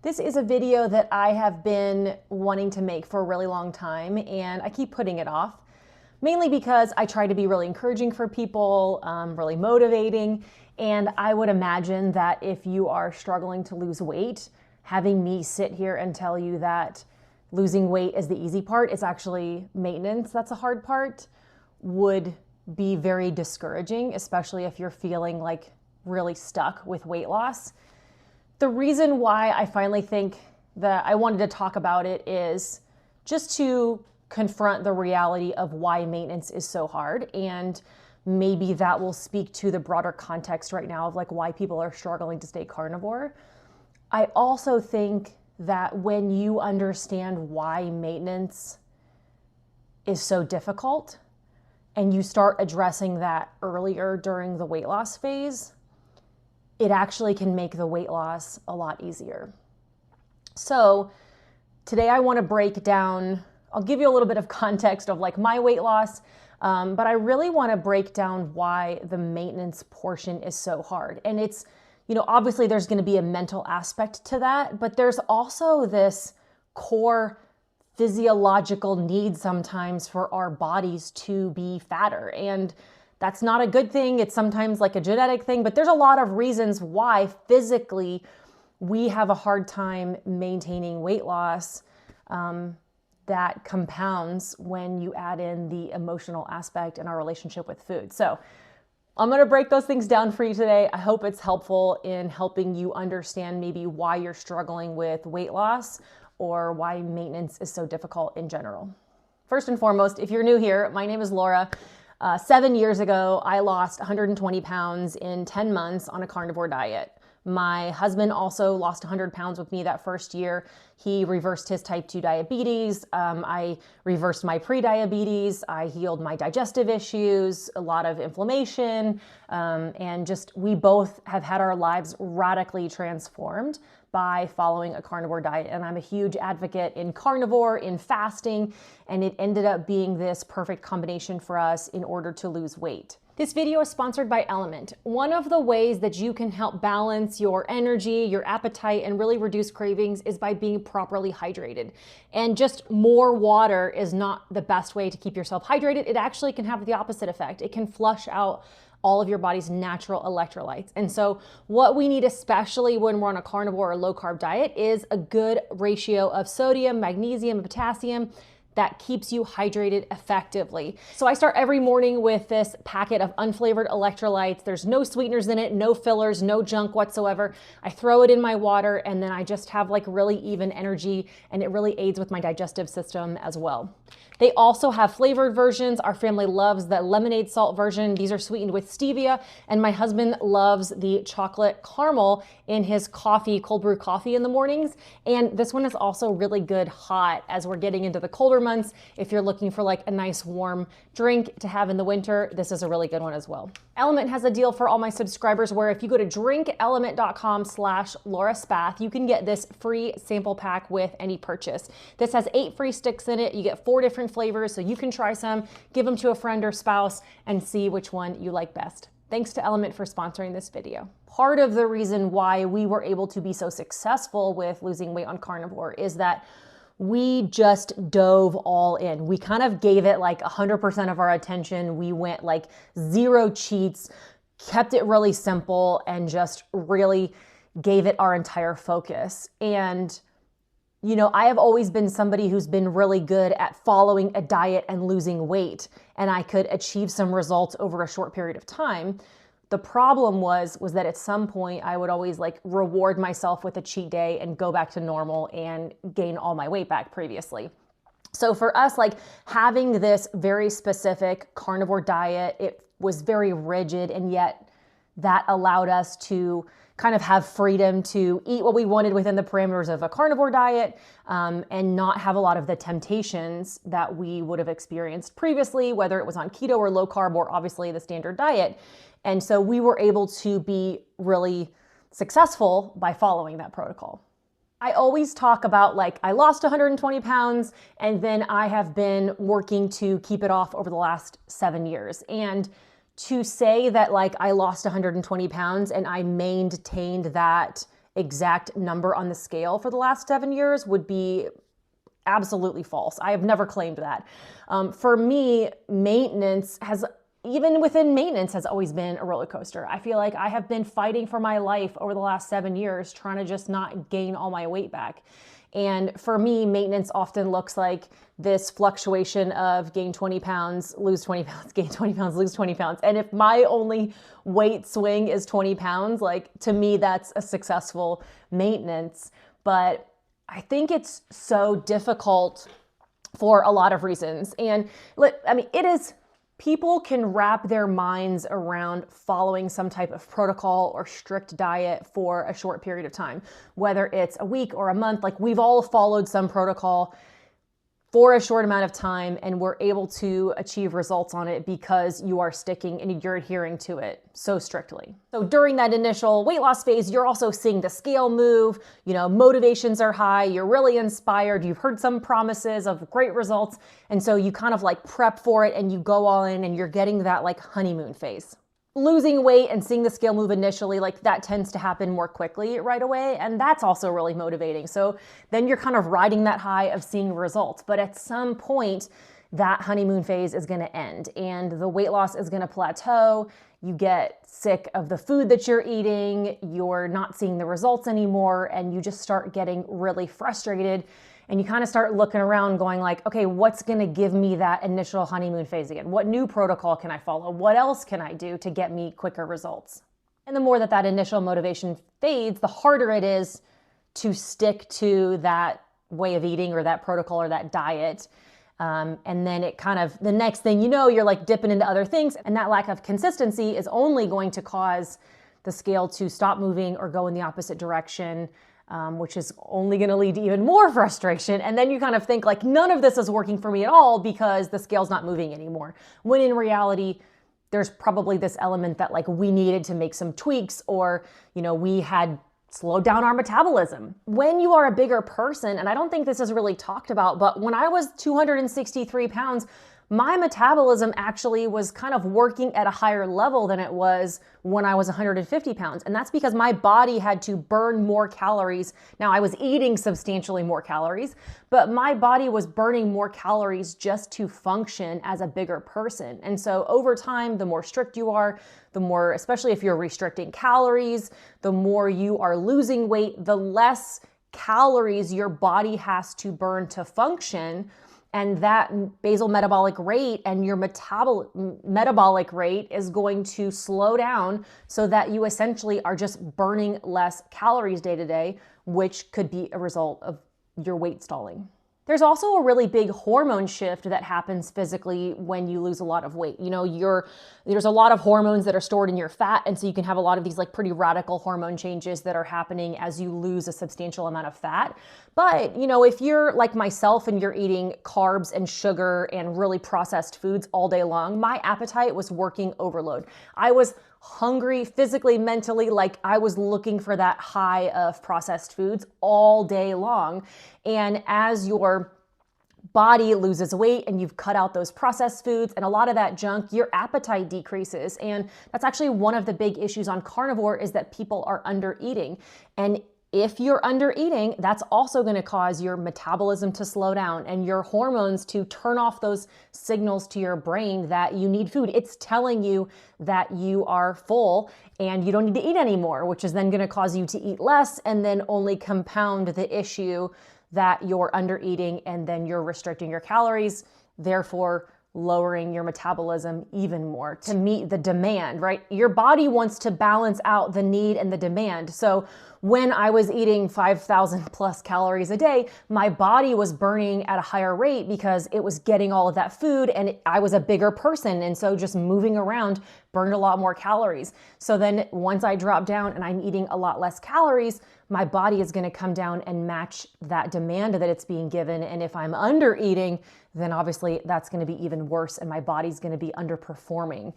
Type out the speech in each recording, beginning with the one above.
This is a video that I have been wanting to make for a really long time, and I keep putting it off, mainly because I try to be really encouraging for people, really motivating, and I would imagine that if you are struggling to lose weight, having me sit here and tell you that losing weight is the easy part, it's actually maintenance that's a hard part, would be very discouraging, especially if you're feeling like really stuck with weight loss. The reason why I finally think that I wanted to talk about it is just to confront the reality of why maintenance is so hard, and maybe that will speak to the broader context right now of like why people are struggling to stay carnivore. I also think that when you understand why maintenance is so difficult and you start addressing that earlier during the weight loss phase, it actually can make the weight loss a lot easier. So today I want to break down, I'll give you a little bit of context of like my weight loss, but I really want to break down why the maintenance portion is so hard. And it's, obviously there's going to be a mental aspect to that, but there's also this core physiological need sometimes for our bodies to be fatter. And that's not a good thing. It's sometimes like a genetic thing, but there's a lot of reasons why physically we have a hard time maintaining weight loss that compounds when you add in the emotional aspect in our relationship with food. So I'm going to break those things down for you today. I hope it's helpful in helping you understand maybe why you're struggling with weight loss or why maintenance is so difficult in general. First and foremost, if you're new here, my name is Laura. 7 years ago, I lost 120 pounds in 10 months on a carnivore diet. My husband also lost 100 pounds with me that first year. He reversed his type 2 diabetes. I reversed my pre-diabetes. I healed my digestive issues, a lot of inflammation, and just we both have had our lives radically transformed by following a carnivore diet. And I'm a huge advocate in carnivore, in fasting, and it ended up being this perfect combination for us in order to lose weight. This video is sponsored by Element. One of the ways that you can help balance your energy, your appetite, and really reduce cravings is by being properly hydrated. And just more water is not the best way to keep yourself hydrated. It actually can have the opposite effect. It can flush out all of your body's natural electrolytes. And so what we need, especially when we're on a carnivore or low carb diet, is a good ratio of sodium, magnesium, and potassium that keeps you hydrated effectively. So I start every morning with this packet of unflavored electrolytes. There's no sweeteners in it, no fillers, no junk whatsoever. I throw it in my water and then I just have like really even energy, and it really aids with my digestive system as well. They also have flavored versions. Our family loves the lemonade salt version. These are sweetened with stevia, and my husband loves the chocolate caramel in his coffee, cold brew coffee in the mornings. And this one is also really good hot as we're getting into the colder months. If you're looking for like a nice warm drink to have in the winter, this is a really good one as well. Element has a deal for all my subscribers where if you go to drinkelement.com/LAURASPATH, you can get this free sample pack with any purchase. This has 8 free sticks in it. You get 4 different flavors, so you can try some, give them to a friend or spouse, and see which one you like best. Thanks to Element for sponsoring this video. Part of the reason why we were able to be so successful with losing weight on carnivore is that we just dove all in. We kind of gave it like 100% of our attention. We went like 0 cheats, kept it really simple, and just really gave it our entire focus. And I have always been somebody who's been really good at following a diet and losing weight, and I could achieve some results over a short period of time. The problem was that at some point I would always like reward myself with a cheat day and go back to normal and gain all my weight back previously. So for us, like having this very specific carnivore diet, it was very rigid, and yet that allowed us to kind of have freedom to eat what we wanted within the parameters of a carnivore diet, and not have a lot of the temptations that we would have experienced previously, whether it was on keto or low carb or obviously the standard diet. And so we were able to be really successful by following that protocol. I always talk about like I lost 120 pounds and then I have been working to keep it off over the last 7 years. And to say that like I lost 120 pounds and I maintained that exact number on the scale for the last 7 years would be absolutely false. I have never claimed that. For me, maintenance has, even within maintenance, has always been a roller coaster. I feel like I have been fighting for my life over the last 7 years, trying to just not gain all my weight back. And for me, maintenance often looks like this fluctuation of gain 20 pounds, lose 20 pounds, gain 20 pounds, lose 20 pounds. And if my only weight swing is 20 pounds, like, to me, that's a successful maintenance. But I think it's so difficult for a lot of reasons. And I mean, people can wrap their minds around following some type of protocol or strict diet for a short period of time, whether it's a week or a month. Like, we've all followed some protocol for a short amount of time, and we're able to achieve results on it because you are sticking and you're adhering to it so strictly. So during that initial weight loss phase, you're also seeing the scale move, motivations are high, you're really inspired, you've heard some promises of great results, and so you kind of like prep for it and you go all in and you're getting that like honeymoon phase. Losing weight and seeing the scale move initially, like, that tends to happen more quickly right away. And that's also really motivating. So then you're kind of riding that high of seeing results. But at some point, that honeymoon phase is going to end and the weight loss is going to plateau. You get sick of the food that you're eating. You're not seeing the results anymore. And you just start getting really frustrated. And you kind of start looking around going like, okay, what's going to give me that initial honeymoon phase again? What new protocol can I follow? What else can I do to get me quicker results? And the more that initial motivation fades, the harder it is to stick to that way of eating or that protocol or that diet. And then it kind of, the next thing you know, you're like dipping into other things. And that lack of consistency is only going to cause the scale to stop moving or go in the opposite direction. Which is only going to lead to even more frustration. And then you kind of think like, none of this is working for me at all because the scale's not moving anymore. When in reality, there's probably this element that like we needed to make some tweaks, or, we had slowed down our metabolism. When you are a bigger person, and I don't think this is really talked about, but when I was 263 pounds, my metabolism actually was kind of working at a higher level than it was when I was 150 pounds. And that's because my body had to burn more calories. Now, I was eating substantially more calories, but my body was burning more calories just to function as a bigger person. And so over time, the more strict you are, the more, especially if you're restricting calories, the more you are losing weight, the less calories your body has to burn to function. And that basal metabolic rate and your metabolic rate is going to slow down so that you essentially are just burning less calories day to day, which could be a result of your weight stalling. There's also a really big hormone shift that happens physically when you lose a lot of weight. There's a lot of hormones that are stored in your fat, and so you can have a lot of these like pretty radical hormone changes that are happening as you lose a substantial amount of fat. But, if you're like myself and you're eating carbs and sugar and really processed foods all day long, my appetite was working overload. I was hungry physically, mentally, like I was looking for that high of processed foods all day long. And as your body loses weight and you've cut out those processed foods and a lot of that junk, your appetite decreases. And that's actually one of the big issues on carnivore, is that people are under eating. And if you're under eating, that's also going to cause your metabolism to slow down and your hormones to turn off those signals to your brain that you need food. It's telling you that you are full and you don't need to eat anymore, which is then going to cause you to eat less and then only compound the issue that you're under eating, and then you're restricting your calories, therefore lowering your metabolism even more to meet the demand, right? Your body wants to balance out the need and the demand. So when I was eating 5,000 plus calories a day, my body was burning at a higher rate because it was getting all of that food, and I was a bigger person. And so just moving around burned a lot more calories. So then once I drop down and I'm eating a lot less calories, my body is going to come down and match that demand that it's being given. And if I'm under eating, then obviously that's going to be even worse, and my body's going to be underperforming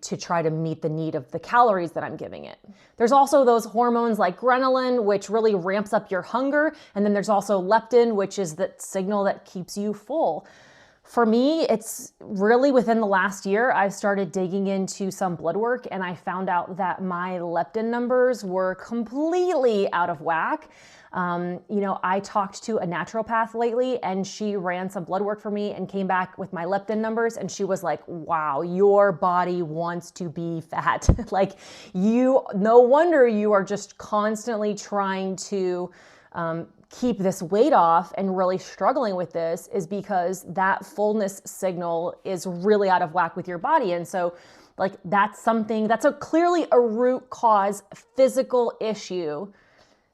to try to meet the need of the calories that I'm giving it. There's also those hormones like ghrelin, which really ramps up your hunger. And then there's also leptin, which is that signal that keeps you full. For me, it's really within the last year, I've started digging into some blood work, and I found out that my leptin numbers were completely out of whack. I talked to a naturopath lately, and she ran some blood work for me and came back with my leptin numbers, and she was like, wow, your body wants to be fat. Like, no wonder you are just constantly trying to keep this weight off and really struggling with this, is because that fullness signal is really out of whack with your body. And so like that's clearly a root cause physical issue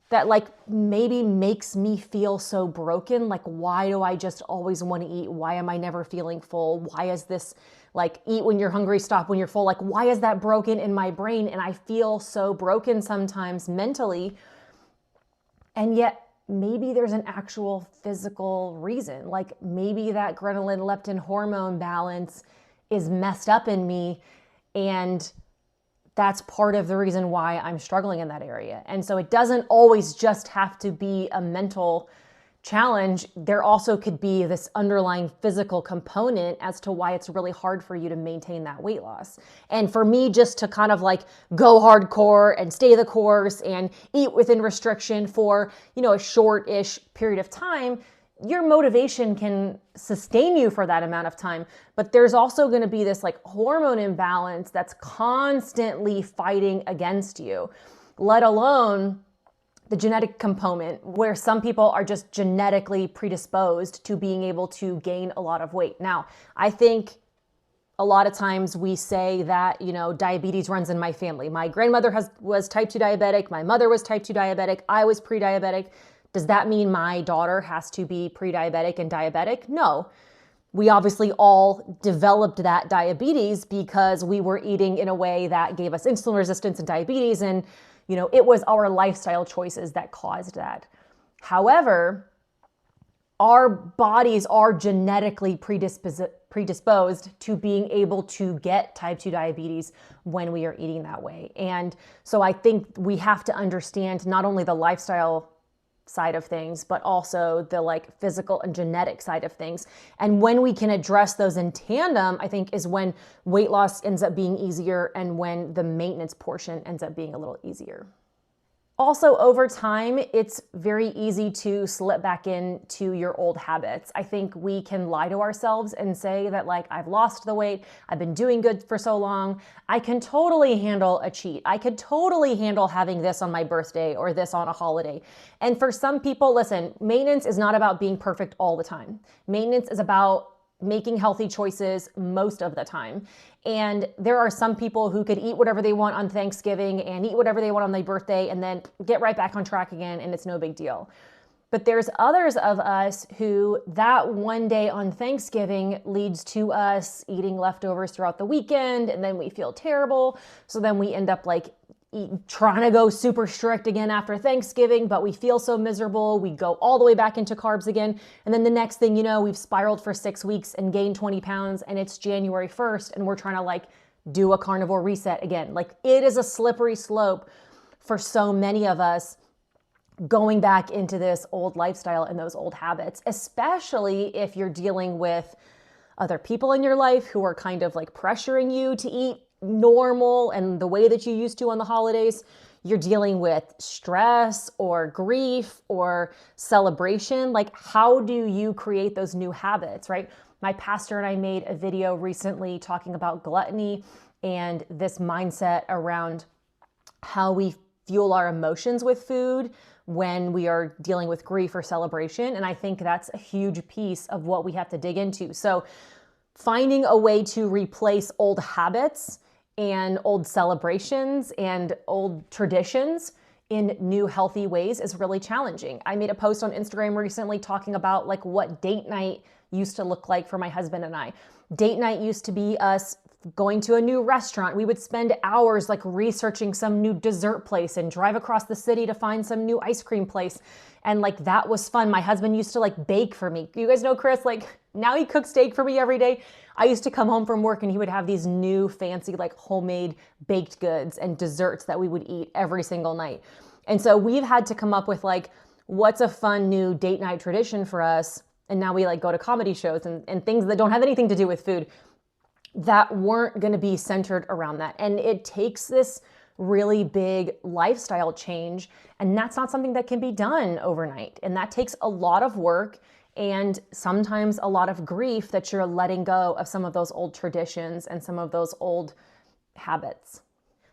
that like maybe makes me feel so broken. Like, why do I just always want to eat? Why am I never feeling full? Why is this like eat when you're hungry, stop when you're full? Like, why is that broken in my brain? And I feel so broken sometimes mentally. And yet maybe there's an actual physical reason. Like maybe that ghrelin leptin hormone balance is messed up in me, and that's part of the reason why I'm struggling in that area. And so it doesn't always just have to be a mental challenge. There also could be this underlying physical component as to why it's really hard for you to maintain that weight loss. And for me, just to kind of like go hardcore and stay the course and eat within restriction for, a short-ish period of time, your motivation can sustain you for that amount of time. But there's also going to be this like hormone imbalance that's constantly fighting against you, let alone the genetic component, where some people are just genetically predisposed to being able to gain a lot of weight. Now, I think a lot of times we say that, diabetes runs in my family. My grandmother was type 2 diabetic. My mother was type 2 diabetic. I was pre-diabetic. Does that mean my daughter has to be pre-diabetic and diabetic? No. We obviously all developed that diabetes because we were eating in a way that gave us insulin resistance and diabetes, and it was our lifestyle choices that caused that. However, our bodies are genetically predisposed to being able to get type 2 diabetes when we are eating that way. And so I think we have to understand not only the lifestyle side of things, but also the like physical and genetic side of things. And when we can address those in tandem, I think is when weight loss ends up being easier and when the maintenance portion ends up being a little easier. Also, over time, it's very easy to slip back into your old habits. I think we can lie to ourselves and say that like, I've lost the weight, I've been doing good for so long, I can totally handle a cheat. I could totally handle having this on my birthday or this on a holiday. And for some people, listen, maintenance is not about being perfect all the time. Maintenance is about making healthy choices most of the time. And there are some people who could eat whatever they want on Thanksgiving and eat whatever they want on their birthday and then get right back on track again, and it's no big deal. But there's others of us who that one day on Thanksgiving leads to us eating leftovers throughout the weekend, and then we feel terrible. So then we end up like trying to go super strict again after Thanksgiving, but we feel so miserable. We go all the way back into carbs again. And then the next thing you know, we've spiraled for 6 weeks and gained 20 pounds, and it's January 1st and we're trying to like do a carnivore reset again. Like, it is a slippery slope for so many of us going back into this old lifestyle and those old habits, especially if you're dealing with other people in your life who are kind of like pressuring you to eat normal and the way that you used to on the holidays. You're dealing with stress or grief or celebration. Like, how do you create those new habits, right? My pastor and I made a video recently talking about gluttony and this mindset around how we fuel our emotions with food when we are dealing with grief or celebration. And I think that's a huge piece of what we have to dig into. So finding a way to replace old habits and old celebrations and old traditions in new healthy ways is really challenging. I made a post on Instagram recently talking about like what date night used to look like for my husband and I. Date night used to be us going to a new restaurant. We would spend hours like researching some new dessert place and drive across the city to find some new ice cream place. And like, that was fun. My husband used to like bake for me. You guys know Chris, like now he cooks steak for me every day. I used to come home from work and he would have these new fancy like homemade baked goods and desserts that we would eat every single night. And so we've had to come up with like, what's a fun new date night tradition for us and now we like go to comedy shows and things that don't have anything to do with food that weren't going to be centered around that. And it takes this really big lifestyle change, and that's not something that can be done overnight. And that takes a lot of work and sometimes a lot of grief that you're letting go of some of those old traditions and some of those old habits.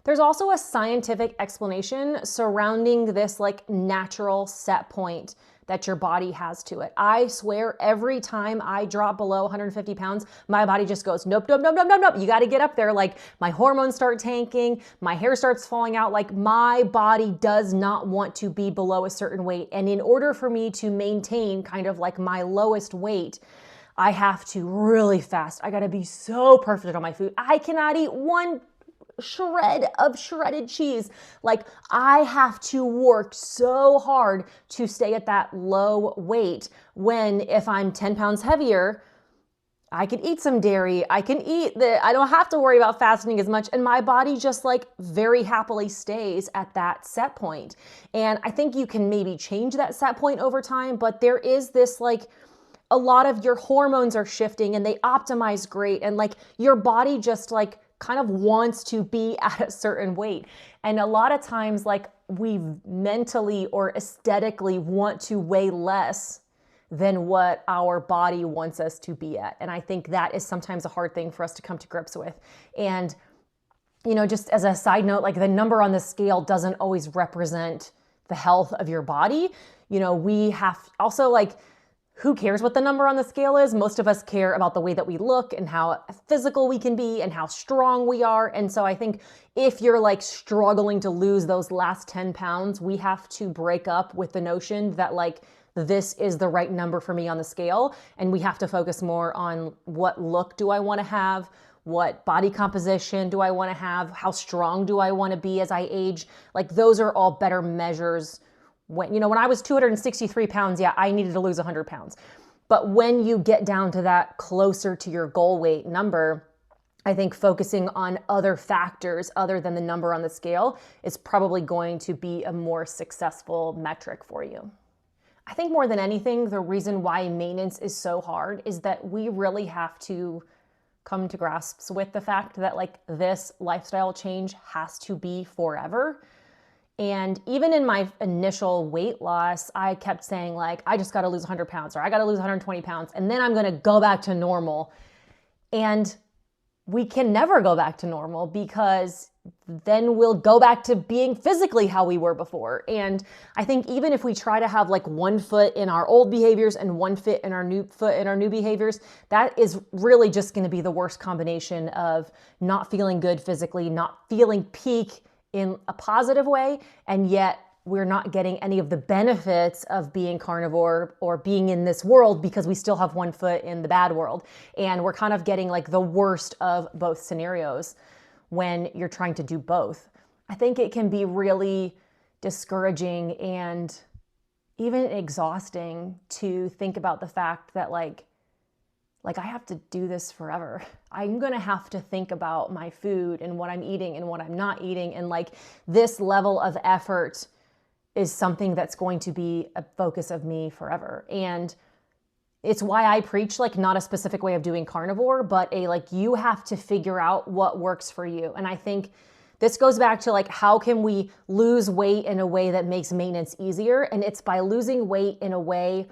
There's also a scientific explanation surrounding this like natural set point that your body has to it. I swear every time I drop below 150 pounds, my body just goes, nope, nope, nope, nope, nope, nope. You got to get up there. Like my hormones start tanking, my hair starts falling out. Like my body does not want to be below a certain weight. And in order for me to maintain kind of like my lowest weight, I have to really fast. I got to be so perfect on my food. I cannot eat one shred of shredded cheese. Like I have to work so hard to stay at that low weight, when if I'm 10 pounds heavier, I can eat some dairy. I don't have to worry about fasting as much. And my body just like very happily stays at that set point. And I think you can maybe change that set point over time, but there is this like, a lot of your hormones are shifting and they optimize great. And like your body just like kind of wants to be at a certain weight. And a lot of times like we mentally or aesthetically want to weigh less than what our body wants us to be at. And I think that is sometimes a hard thing for us to come to grips with. And, you know, just as a side note, like the number on the scale doesn't always represent the health of your body. You know, we have also like, who cares what the number on the scale is? Most of us care about the way that we look and how physical we can be and how strong we are. And so I think if you're like struggling to lose those last 10 pounds, we have to break up with the notion that like this is the right number for me on the scale. And we have to focus more on what look do I want to have? What body composition do I want to have? How strong do I want to be as I age? Like those are all better measures. When I was 263 pounds, yeah, I needed to lose 100 pounds. But when you get down to that closer to your goal weight number, I think focusing on other factors other than the number on the scale is probably going to be a more successful metric for you. I think more than anything, the reason why maintenance is so hard is that we really have to come to grasps with the fact that like this lifestyle change has to be forever. And even in my initial weight loss, I kept saying like, I just got to lose 100 pounds or I got to lose 120 pounds and then I'm going to go back to normal. And we can never go back to normal because then we'll go back to being physically how we were before. And I think even if we try to have like one foot in our old behaviors and one foot in our new behaviors, that is really just going to be the worst combination of not feeling good physically, not feeling peak in a positive way, and yet we're not getting any of the benefits of being carnivore or being in this world because we still have one foot in the bad world. And we're kind of getting like the worst of both scenarios when you're trying to do both. I think it can be really discouraging and even exhausting to think about the fact that like I have to do this forever. I'm going to have to think about my food and what I'm eating and what I'm not eating. And like this level of effort is something that's going to be a focus of me forever. And it's why I preach like not a specific way of doing carnivore, but you have to figure out what works for you. And I think this goes back to like, how can we lose weight in a way that makes maintenance easier? And it's by losing weight in a way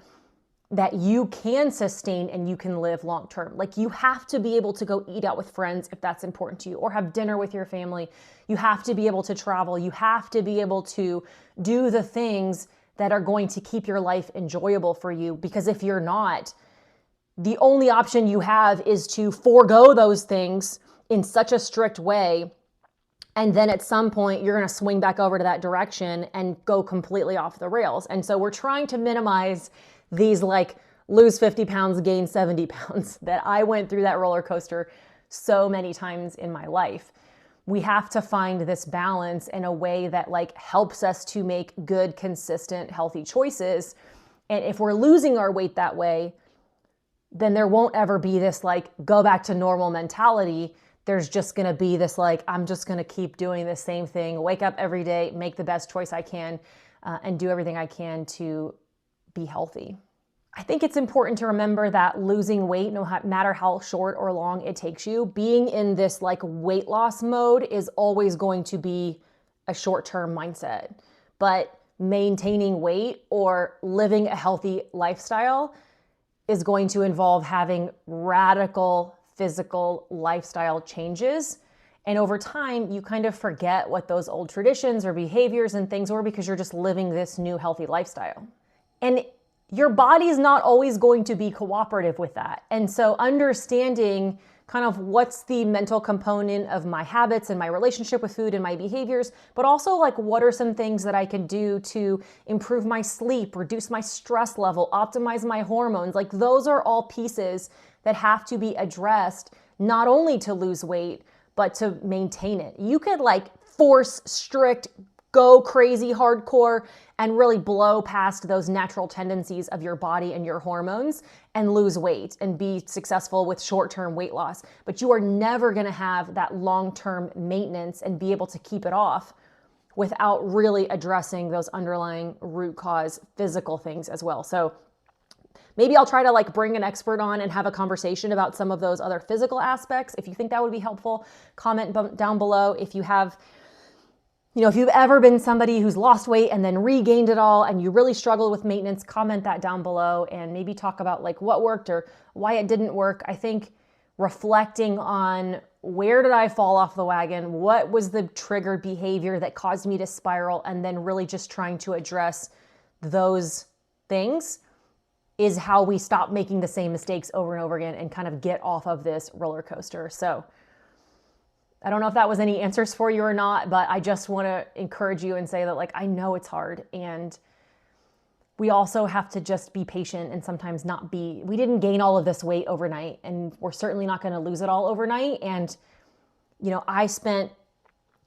that you can sustain and you can live long term. Like you have to be able to go eat out with friends if that's important to you, or have dinner with your family. You have to be able to travel. You have to be able to do the things that are going to keep your life enjoyable for you. Because if you're not, the only option you have is to forego those things in such a strict way. And then at some point, you're going to swing back over to that direction and go completely off the rails. And so we're trying to minimize these like lose 50 pounds, gain 70 pounds that I went through that roller coaster so many times in my life. We have to find this balance in a way that like helps us to make good, consistent, healthy choices. And if we're losing our weight that way, then there won't ever be this like go back to normal mentality. There's just going to be this like, I'm just going to keep doing the same thing, wake up every day, make the best choice I can, and do everything I can to be healthy. I think it's important to remember that losing weight, no matter how short or long it takes you, being in this like weight loss mode is always going to be a short-term mindset. But maintaining weight or living a healthy lifestyle is going to involve having radical physical lifestyle changes. And over time, you kind of forget what those old traditions or behaviors and things were because you're just living this new healthy lifestyle. And your body's not always going to be cooperative with that. And so understanding kind of what's the mental component of my habits and my relationship with food and my behaviors, but also like what are some things that I can do to improve my sleep, reduce my stress level, optimize my hormones. Like those are all pieces that have to be addressed, not only to lose weight, but to maintain it. You could like force strict, go crazy hardcore and really blow past those natural tendencies of your body and your hormones and lose weight and be successful with short-term weight loss. But you are never gonna have that long-term maintenance and be able to keep it off without really addressing those underlying root cause physical things as well. So maybe I'll try to like bring an expert on and have a conversation about some of those other physical aspects. If you think that would be helpful, comment down below. If you have, if you've ever been somebody who's lost weight and then regained it all and you really struggle with maintenance, comment that down below and maybe talk about like what worked or why it didn't work. I think reflecting on where did I fall off the wagon? What was the triggered behavior that caused me to spiral? And then really just trying to address those things is how we stop making the same mistakes over and over again and kind of get off of this roller coaster. So I don't know if that was any answers for you or not, but I just want to encourage you and say that like, I know it's hard and we also have to just be patient and sometimes we didn't gain all of this weight overnight and we're certainly not going to lose it all overnight. And, I spent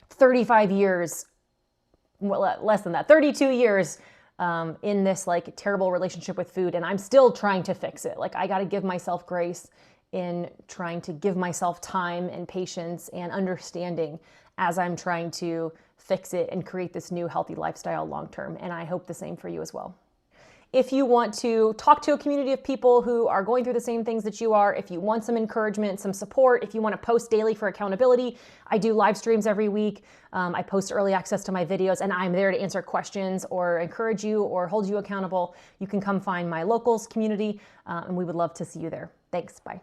35 years, well, less than that, 32 years in this like terrible relationship with food. And I'm still trying to fix it. Like I got to give myself grace in trying to give myself time and patience and understanding as I'm trying to fix it and create this new healthy lifestyle long-term. And I hope the same for you as well. If you want to talk to a community of people who are going through the same things that you are, if you want some encouragement, some support, if you want to post daily for accountability, I do live streams every week. I post early access to my videos and I'm there to answer questions or encourage you or hold you accountable. You can come find my locals community and we would love to see you there. Thanks. Bye.